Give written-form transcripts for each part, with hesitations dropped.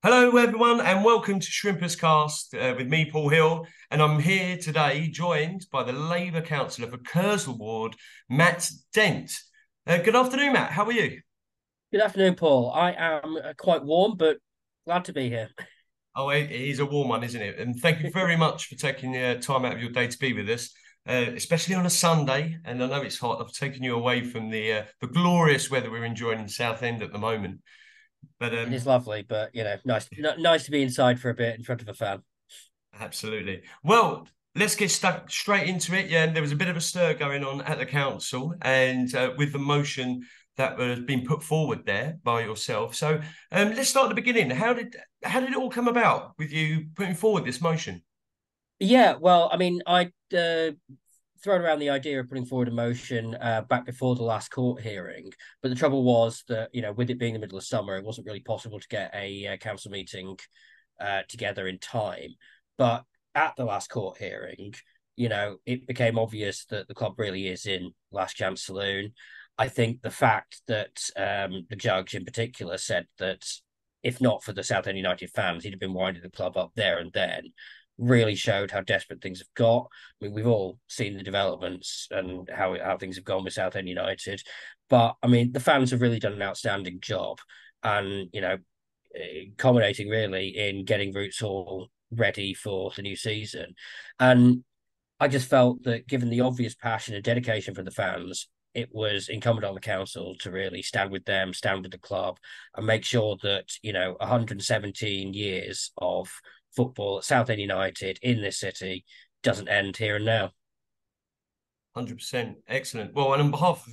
Hello, everyone, and welcome to Shrimperscast with me, Paul Hill. And I'm here today joined by the Labour Councillor for Cllr Ward, Matt Dent. Good afternoon, Matt. How are you? Good afternoon, Paul. I am quite warm, but glad to be here. Oh, it is a warm one, isn't it? And thank you very much for taking time out of your day to be with us, especially on a Sunday. And I know it's hot. I've taken you away from the glorious weather we're enjoying in Southend at the moment. But It is lovely, but nice to be inside for a bit in front of a fan. Absolutely. Well, let's get stuck straight into it. Yeah, and there was a bit of a stir going on at the council, and with the motion that has been put forward there by yourself. So, let's start at the beginning. How did it all come about with you putting forward this motion? Yeah, well, I mean, I thrown around the idea of putting forward a motion back before the last court hearing, but the trouble was that with it being the middle of summer, it wasn't really possible to get a council meeting together in time. But at the last court hearing, it became obvious that the club really is in last chance saloon. I think the fact that the judge in particular said that if not for the Southend United fans, he'd have been winding the club up there and then really showed how desperate things have got. I mean, we've all seen the developments and how things have gone with Southend United, but I mean, the fans have really done an outstanding job, and culminating really in getting Roots Hall ready for the new season. And I just felt that given the obvious passion and dedication from the fans, it was incumbent on the council to really stand with them, stand with the club, and make sure that, 117 years of football at Southend United in this city doesn't end here and now. 100%. Excellent. Well, and on behalf of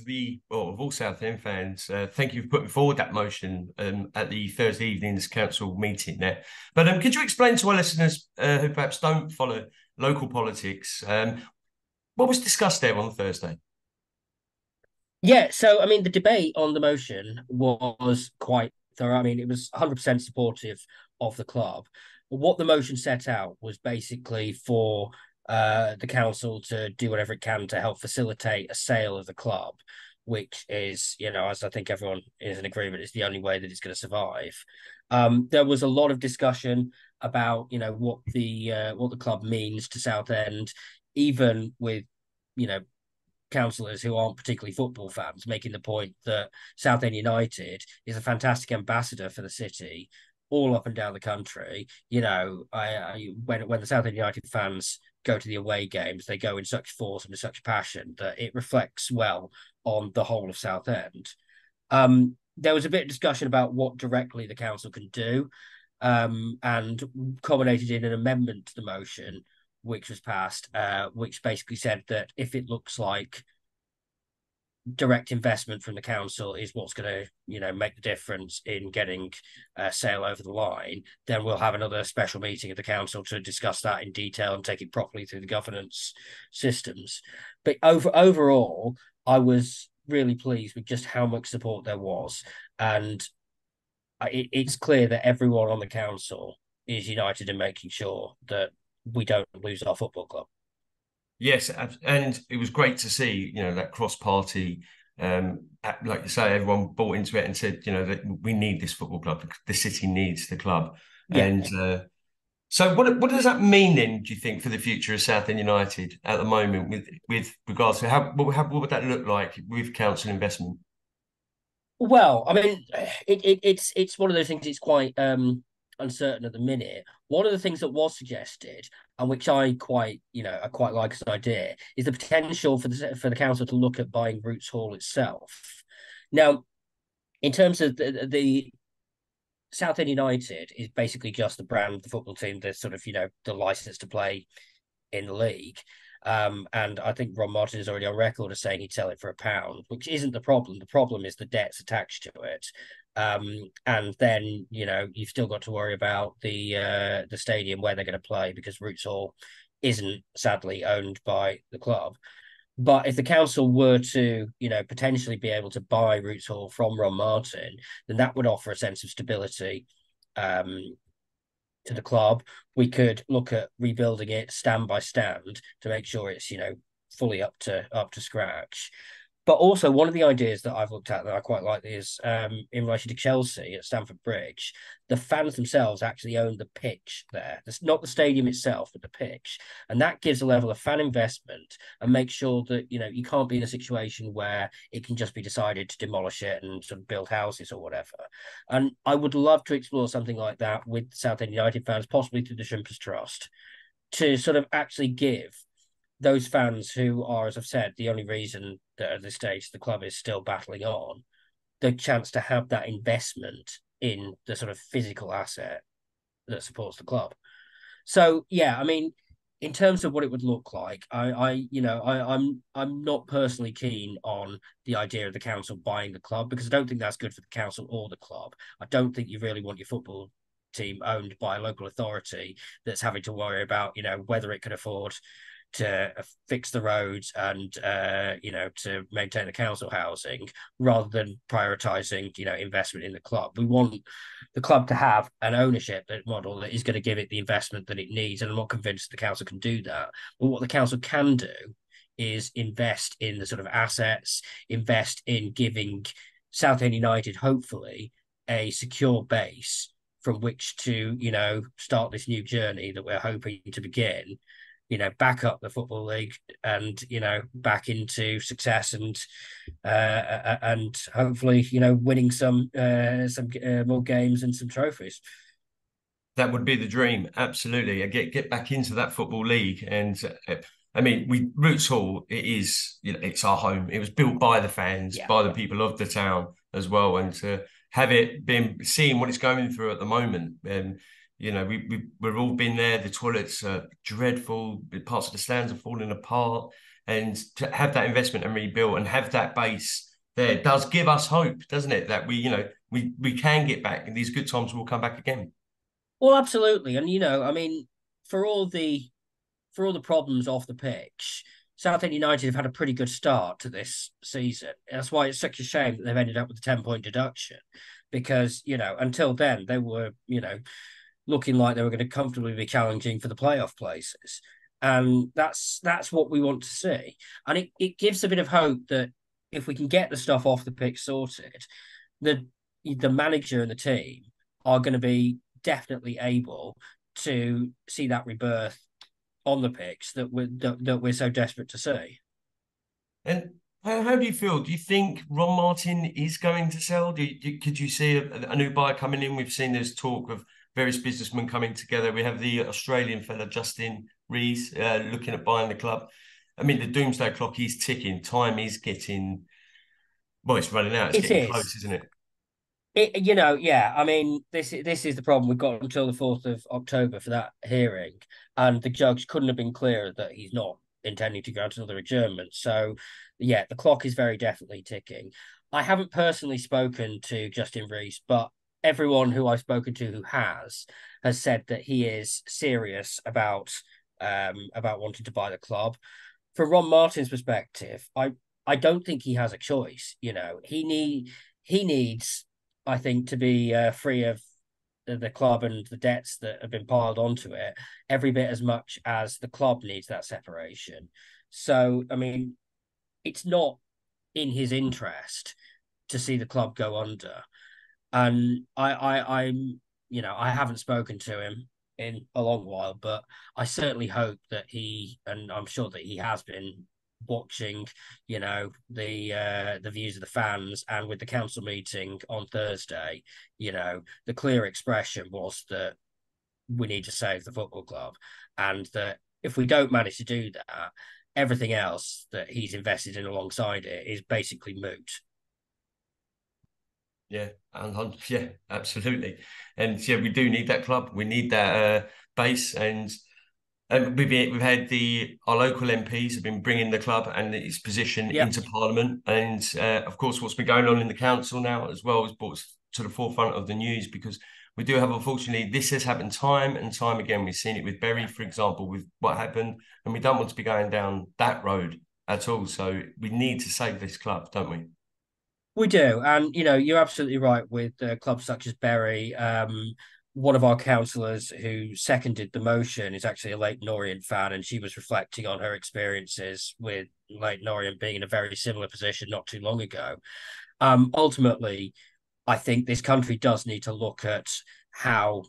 of all Southend fans, thank you for putting forward that motion at the Thursday evening's council meeting there. But could you explain to our listeners who perhaps don't follow local politics, what was discussed there on Thursday? Yeah, so I mean, the debate on the motion was quite thorough. I mean, it was 100% supportive of the club. What the motion set out was basically for the council to do whatever it can to help facilitate a sale of the club, which is, as I think everyone is in agreement, is the only way that it's going to survive. There was a lot of discussion about, what the club means to Southend, even with, you know, councillors who aren't particularly football fans, making the point that Southend United is a fantastic ambassador for the city all up and down the country. When the Southend United fans go to the away games, they go in such force and with such passion that it reflects well on the whole of Southend. There was a bit of discussion about what directly the council can do, and culminated in an amendment to the motion which was passed, which basically said that if it looks like direct investment from the council is what's going to, make the difference in getting a sale over the line, then we'll have another special meeting of the council to discuss that in detail and take it properly through the governance systems. But overall, I was really pleased with just how much support there was, and it's clear that everyone on the council is united in making sure that we don't lose our football club. Yes, and it was great to see, that cross-party, like you say, everyone bought into it and said, that we need this football club. The city needs the club. Yeah. And so what does that mean then, do you think, for the future of Southend United at the moment with regards to what would that look like with council investment? Well, I mean, it's one of those things. It's quite uncertain at the minute. One of the things that was suggested, and which I quite like as an idea, is the potential for the council to look at buying Roots Hall itself. Now, in terms of the Southend United is basically just the brand of the football team, the sort of the license to play in the league. And I think Ron Martin is already on record as saying he'd sell it for £1, which isn't the problem. The problem is the debts attached to it. And then you've still got to worry about the stadium where they're going to play, because Roots Hall isn't sadly owned by the club. But if the council were to, potentially be able to buy Roots Hall from Ron Martin, then that would offer a sense of stability um, to the club. We could look at rebuilding it stand by stand to make sure it's fully up to scratch. But also, one of the ideas that I've looked at that I quite like is in relation to Chelsea at Stamford Bridge. The fans themselves actually own the pitch there. It's not the stadium itself, but the pitch. And that gives a level of fan investment and makes sure that, you can't be in a situation where it can just be decided to demolish it and sort of build houses or whatever. And I would love to explore something like that with Southend United fans, possibly through the Shrimpers Trust, to sort of actually give those fans who are, as I've said, the only reason that at this stage the club is still battling on, the chance to have that investment in the sort of physical asset that supports the club. So yeah, I mean, in terms of what it would look like, I'm not personally keen on the idea of the council buying the club because I don't think that's good for the council or the club. I don't think you really want your football team owned by a local authority that's having to worry about, whether it can afford to fix the roads and to maintain the council housing rather than prioritizing investment in the club. We want the club to have an ownership model that is going to give it the investment that it needs, and I'm not convinced the council can do that. But what the council can do is invest in the sort of assets, invest in giving Southend United hopefully a secure base from which to start this new journey that we're hoping to begin, back up the football league and back into success and hopefully winning some more games and some trophies. That would be the dream, absolutely. Get back into that football league, and I mean, we Roots Hall. It is, it's our home. It was built by the fans, Yeah. by the people of the town as well, and to have it been seeing what it's going through at the moment, and we've all been there. The toilets are dreadful. Parts of the stands are falling apart, and to have that investment and rebuild and have that base there does give us hope, doesn't it? That we can get back, and these good times will come back again. Well, absolutely, and I mean, for all the for all the problems off the pitch, Southend United have had a pretty good start to this season. That's why it's such a shame that they've ended up with a 10-point deduction, because until then they were looking like they were going to comfortably be challenging for the playoff places. And that's what we want to see. And it gives a bit of hope that if we can get the stuff off the pitch sorted, the the manager and the team are going to be definitely able to see that rebirth on the pitch that we're so desperate to see. And how do you feel? Do you think Ron Martin is going to sell? Could you see a new buyer coming in? We've seen there's talk of various businessmen coming together. We have the Australian fella, Justin Rees, looking at buying the club. I mean, the doomsday clock is ticking. Time is getting, well, it's running out. It's It getting is. close, isn't it? Yeah. I mean, this is the problem. We've got until the 4th of October for that hearing, and the judge couldn't have been clearer that he's not intending to grant another adjournment. So, yeah, the clock is very definitely ticking. I haven't personally spoken to Justin Rees, but everyone who I've spoken to who has said that he is serious about wanting to buy the club. From Ron Martin's perspective, I don't think he has a choice. He needs, I think, to be free of the club and the debts that have been piled onto it every bit as much as the club needs that separation. So, I mean, it's not in his interest to see the club go under. And I haven't spoken to him in a long while, but I certainly hope that and I'm sure that he has been watching, the views of the fans, and with the council meeting on Thursday, the clear expression was that we need to save the football club, and that if we don't manage to do that, everything else that he's invested in alongside it is basically moot. Yeah, and yeah, absolutely. And yeah, we do need that club. We need that base, and we've had our local MPs have been bringing the club and its position Yep. into Parliament, and of course, what's been going on in the council now as well has brought us to the forefront of the news because we do have, unfortunately, this has happened time and time again. We've seen it with Berry, for example, with what happened, and we don't want to be going down that road at all. So we need to save this club, don't we? We do, and you're absolutely right with clubs such as Bury. one of our councillors who seconded the motion is actually a Leyton Orient fan, and she was reflecting on her experiences with Leyton Orient being in a very similar position not too long ago. Ultimately, I think this country does need to look at how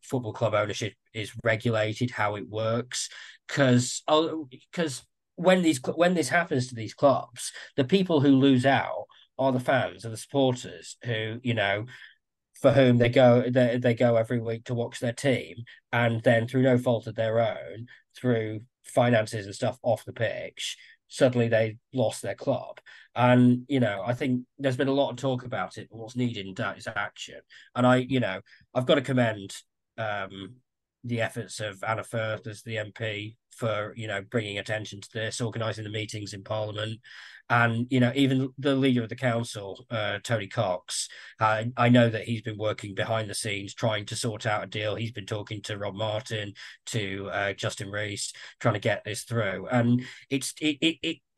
football club ownership is regulated, how it works, because when this happens to these clubs, the people who lose out are the fans and the supporters who, for whom they go every week to watch their team, and then through no fault of their own, through finances and stuff off the pitch, suddenly they lost their club. And I think there's been a lot of talk about it, but what's needed in that is action. And I've got to commend the efforts of Anna Firth as the MP for bringing attention to this, organising the meetings in Parliament, and even the leader of the council, Tony Cox. I know that he's been working behind the scenes trying to sort out a deal. He's been talking to Rob Martin, to Justin Rees, trying to get this through. And it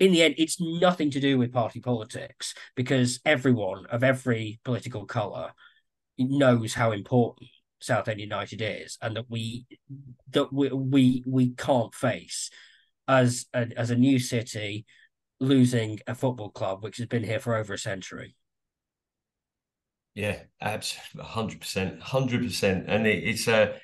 in the end, it's nothing to do with party politics, because everyone of every political colour knows how important Southend United is, and that we can't face as a new city losing a football club which has been here for over a century. Yeah, absolutely, 100%, 100%. And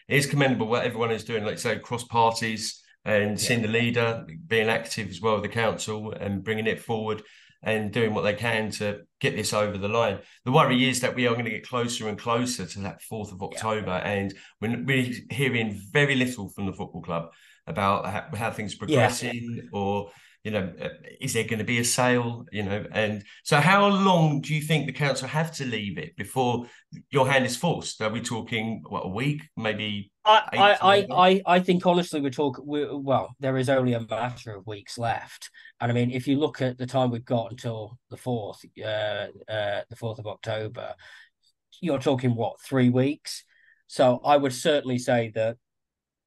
it's commendable what everyone is doing, like you say, cross parties, and Yeah, seeing the leader being active as well, the council, and bringing it forward and doing what they can to get this over the line. The worry is that we are going to get closer and closer to that 4th of yeah, October, and we're hearing very little from the football club about how things are yeah. progressing, or is there going to be a sale? And so how long do you think the council have to leave it before your hand is forced? Are we talking, what, a week, maybe I, 8 to 9 I, days? I, I think honestly well, there is only a matter of weeks left. And I mean, if you look at the time we've got until the 4th of October, you're talking what, 3 weeks? So I would certainly say that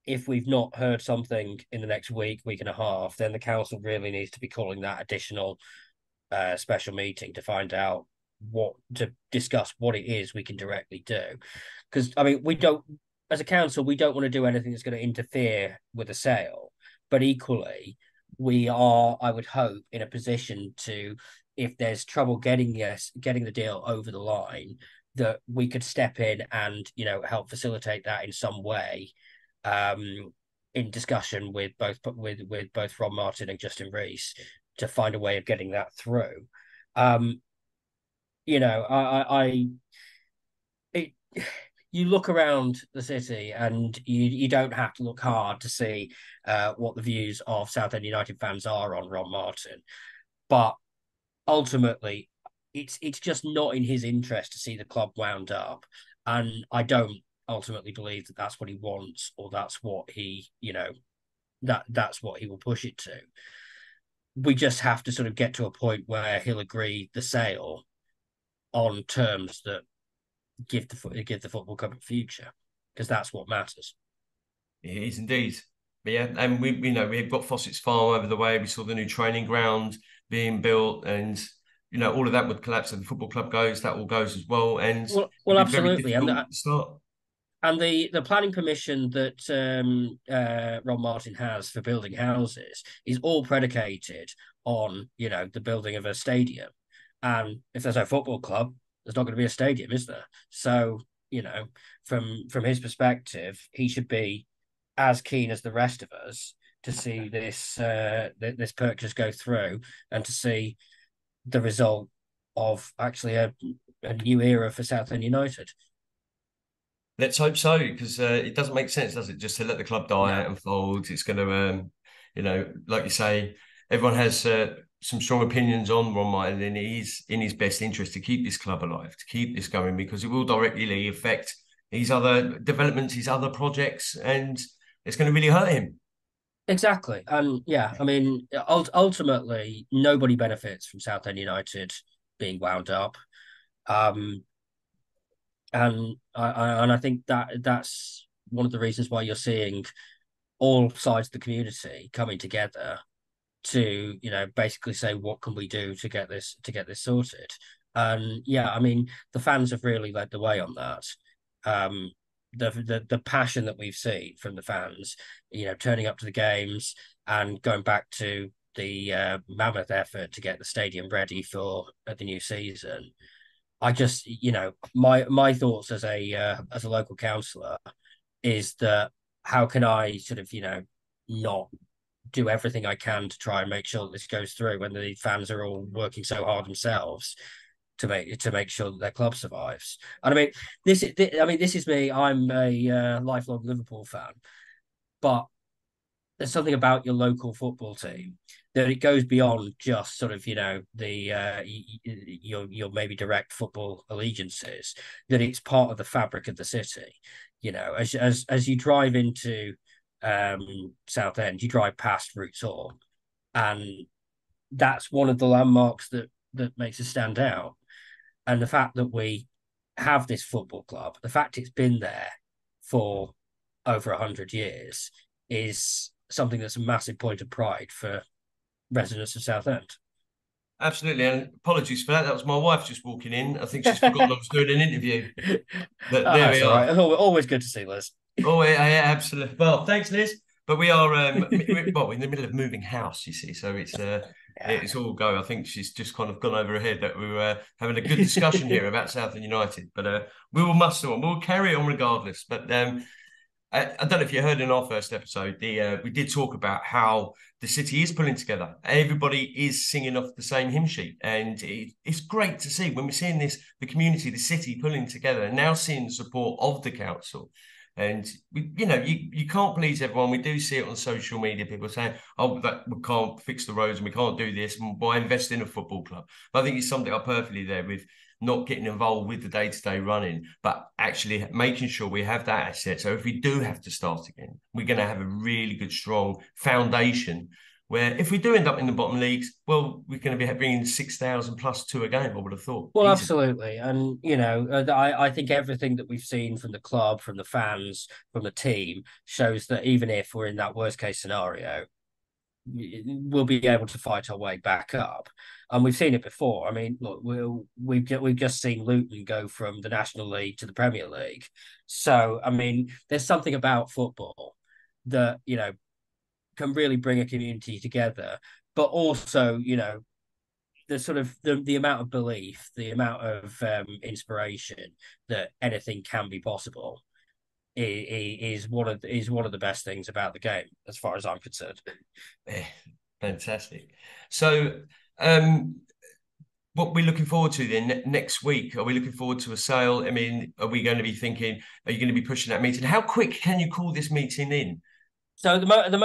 if we've not heard something in the next week and a half, then the council really needs to be calling that additional special meeting to find out to discuss what it is we can directly do. Because I mean, we don't, as a council, we don't want to do anything that's going to interfere with a sale, but equally, we are, I would hope, in a position to, if there's trouble getting the deal over the line, that we could step in and help facilitate that in some way, in discussion with both Rob Martin and Justin Rees, to find a way of getting that through. Um, I it, you look around the city, and you don't have to look hard to see what the views of Southend United fans are on Rob Martin, but ultimately, it's just not in his interest to see the club wound up, and I don't ultimately believe that that's what he wants, or that's what that's what he will push it to. We just have to sort of get to a point where he'll agree the sale on terms that give the football club a future, because that's what matters. It is indeed. But yeah, and we've got Fossett's Farm over the way. We saw the new training ground being built, and all of that would collapse. If the football club goes, that all goes as well, and Well, it'd be very absolutely, and difficult to start. the planning permission that Ron Martin has for building houses is all predicated on the building of a stadium, and if there's no football club, there's not going to be a stadium, is there? So from his perspective, he should be as keen as the rest of us to see this purchase go through, and to see the result of actually a new era for Southend United. Let's hope so, because it doesn't make sense, does it, just to let the club die No, out and fold? It's going to, like you say, everyone has some strong opinions on Ron Martin, and it is in his best interest to keep this club alive, to keep this going, because it will directly affect his other developments, his other projects, and it's going to really hurt him. exactly. And yeah, I mean, ultimately, nobody benefits from Southend United being wound up. Um, and I think that's one of the reasons why you're seeing all sides of the community coming together to basically say, what can we do to get this sorted. And yeah, I mean, the fans have really led the way on that. the passion that we've seen from the fans, turning up to the games and going back to the mammoth effort to get the stadium ready for the new season. I just, my thoughts as a local councillor is that how can I sort of, not do everything I can to try and make sure that this goes through when the fans are all working so hard themselves to make sure that their club survives. And this is me. I'm a lifelong Liverpool fan, but there's something about your local football team that it goes beyond just sort of the your maybe direct football allegiances, that it's part of the fabric of the city. As you drive into Southend, you drive past Roots Hall, and that's one of the landmarks that makes us stand out. And the fact that we have this football club, the fact it's been there for over 100 years, is something that's a massive point of pride for residents of Southend. Absolutely, and apologies for that. That was my wife just walking in. I think she's forgotten I was doing an interview. But Oh, there that's we all are. right. Always good to see Liz. Oh, yeah, absolutely. Well, thanks, Liz. But we are well in the middle of moving house, you see, so Yeah. it's all go. I think she's just kind of gone over her head that we were having a good discussion here about Southend United, but we will muster on. We'll carry on regardless. But I don't know if you heard in our first episode, we did talk about how the city is pulling together. Everybody is singing off the same hymn sheet, and it's great to see when we're seeing this, the community, the city pulling together, and now seeing the support of the council. And you can't please everyone. We do see it on social media. People saying, "Oh, that we can't fix the roads and we can't do this. Why invest in a football club?" But I think you summed it up perfectly there with not getting involved with the day-to-day running, but actually making sure we have that asset. So if we do have to start again, we're going to have a really good, strong foundation. Where if we do end up in the bottom leagues, well, we're going to be bringing 6,000 plus to a game. I would have thought Well, easily. absolutely. And, I think everything that we've seen from the club, from the fans, from the team shows that even if we're in that worst case scenario, we'll be able to fight our way back up. And we've seen it before. I mean, look, we've just seen Luton go from the National League to the Premier League. So, I mean, there's something about football that, can really bring a community together, but also, the sort of the amount of belief, the amount of inspiration that anything can be possible is one of the best things about the game, as far as I'm concerned. Yeah, fantastic. So, um, what we're looking forward to then next week? Are we looking forward to a sale? I mean, are we going to be thinking? Are you going to be pushing that meeting? How quick can you call this meeting in? So the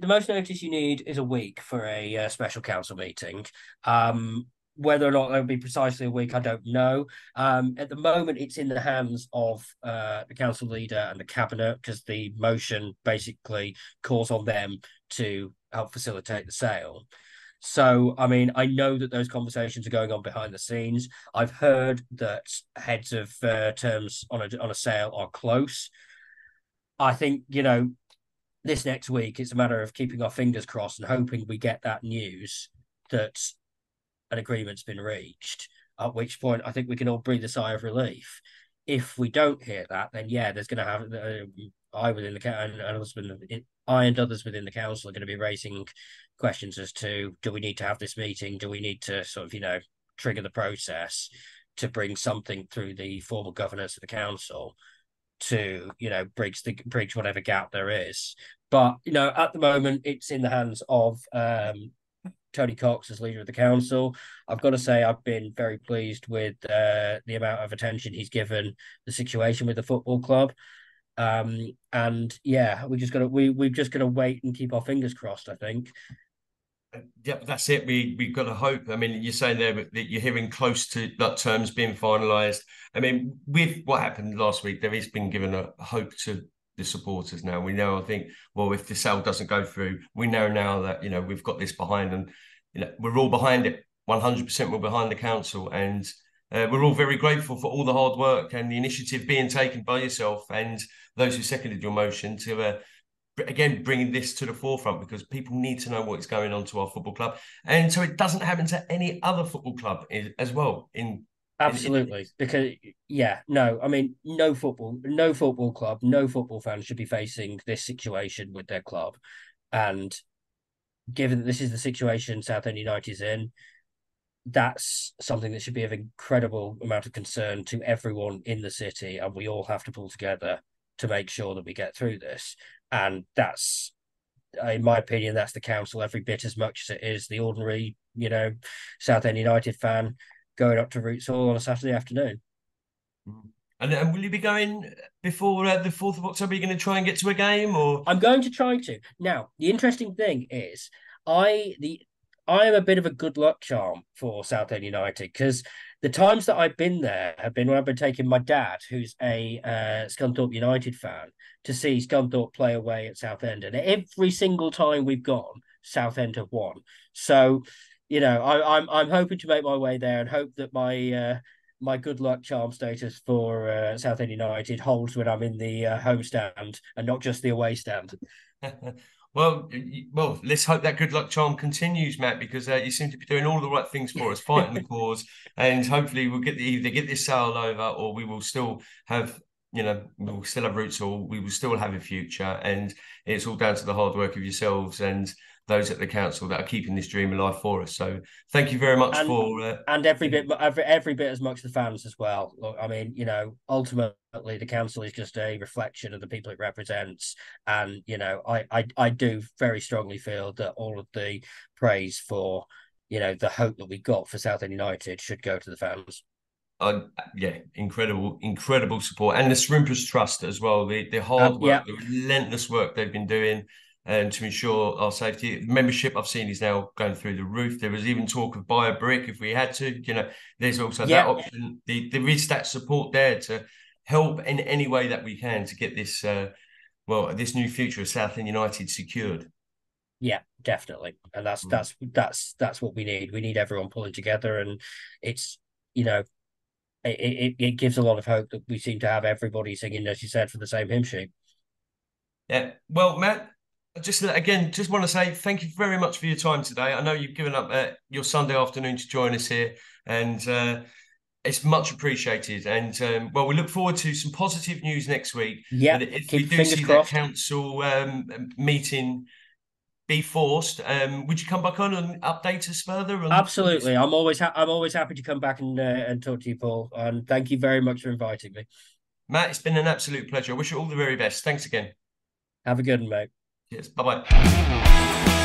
most notice you need is a week for a special council meeting. Whether or not that will be precisely a week, I don't know. At the moment, it's in the hands of the council leader and the cabinet, because the motion basically calls on them to help facilitate the sale. So, I mean, I know that those conversations are going on behind the scenes. I've heard that heads of terms on a sale are close. I think, this next week, it's a matter of keeping our fingers crossed and hoping we get that news that an agreement's been reached. At which point, I think we can all breathe a sigh of relief. If we don't hear that, then yeah, there's going to have I within the and I and others within the council are going to be raising questions as to, do we need to have this meeting? Do we need to sort of trigger the process to bring something through the formal governance of the council to bridge whatever gap there is. But at the moment, it's in the hands of Tony Cox as leader of the council. I've got to say, I've been very pleased with the amount of attention he's given the situation with the football club. And yeah, we've just got to wait and keep our fingers crossed, I think. Yep, that's it. We've got to hope. I mean, you're saying there that you're hearing close to that terms being finalised. I mean, with what happened last week, there has been given a hope to the supporters now. We know, I think, well, if the sale doesn't go through, we know now that we've got this behind, and we're all behind it. 100% we're behind the council, and we're all very grateful for all the hard work and the initiative being taken by yourself and those who seconded your motion to again, bringing this to the forefront, because people need to know what is going on to our football club. And so it doesn't happen to any other football club as well in Absolutely, because yeah, no, I mean, no football club, no football fan should be facing this situation with their club. And given that this is the situation Southend United is in, that's something that should be of incredible amount of concern to everyone in the city, and we all have to pull together to make sure that we get through this. And that's, in my opinion, that's the council every bit as much as it is the ordinary, Southend United fan going up to Roots Hall on a Saturday afternoon. And will you be going before the 4th of October? Are you going to try and get to a game or? I'm going to try to. Now, the interesting thing is, I am a bit of a good luck charm for Southend United because the times that I've been there have been when I've been taking my dad, who's a Scunthorpe United fan, to see Scunthorpe play away at Southend, and every single time we've gone, Southend have won. So, I'm hoping to make my way there and hope that my good luck charm status for Southend United holds when I'm in the home stand and not just the away stand. Well, let's hope that good luck charm continues, Matt, because you seem to be doing all the right things for us, fighting the cause, and hopefully we'll either get this sale over, or we will still have, we will still have roots, or we will still have a future. And it's all down to the hard work of yourselves and those at the council that are keeping this dream alive for us. So thank you very much and for and every bit as much the fans as well. Look, I mean, ultimately the council is just a reflection of the people it represents, and I do very strongly feel that all of the praise for the hope that we got for Southend United should go to the fans. yeah, incredible support, and the Shrimpers Trust as well. The hard work, Yeah, the relentless work they've been doing, and to ensure our safety. Membership I've seen is now going through the roof. There was even talk of buy a brick if we had to. There's also that yeah, option. There is that support there to help in any way that we can to get this this new future of Southend United secured. yeah, definitely. And that's what we need. We need everyone pulling together, and it's you know it gives a lot of hope that we seem to have everybody singing, as you said, for the same hymn sheet. Yeah. Well, Matt, just want to say thank you very much for your time today. I know you've given up your Sunday afternoon to join us here, and it's much appreciated. And we look forward to some positive news next week. Yeah, That if we keep do fingers see that crossed. council meeting be forced, would you come back on and update us further on this? Absolutely. I'm always happy to come back and talk to you, Paul. And thank you very much for inviting me. Matt, it's been an absolute pleasure. I wish you all the very best. Thanks again. Have a good one, mate. Cheers. Bye bye.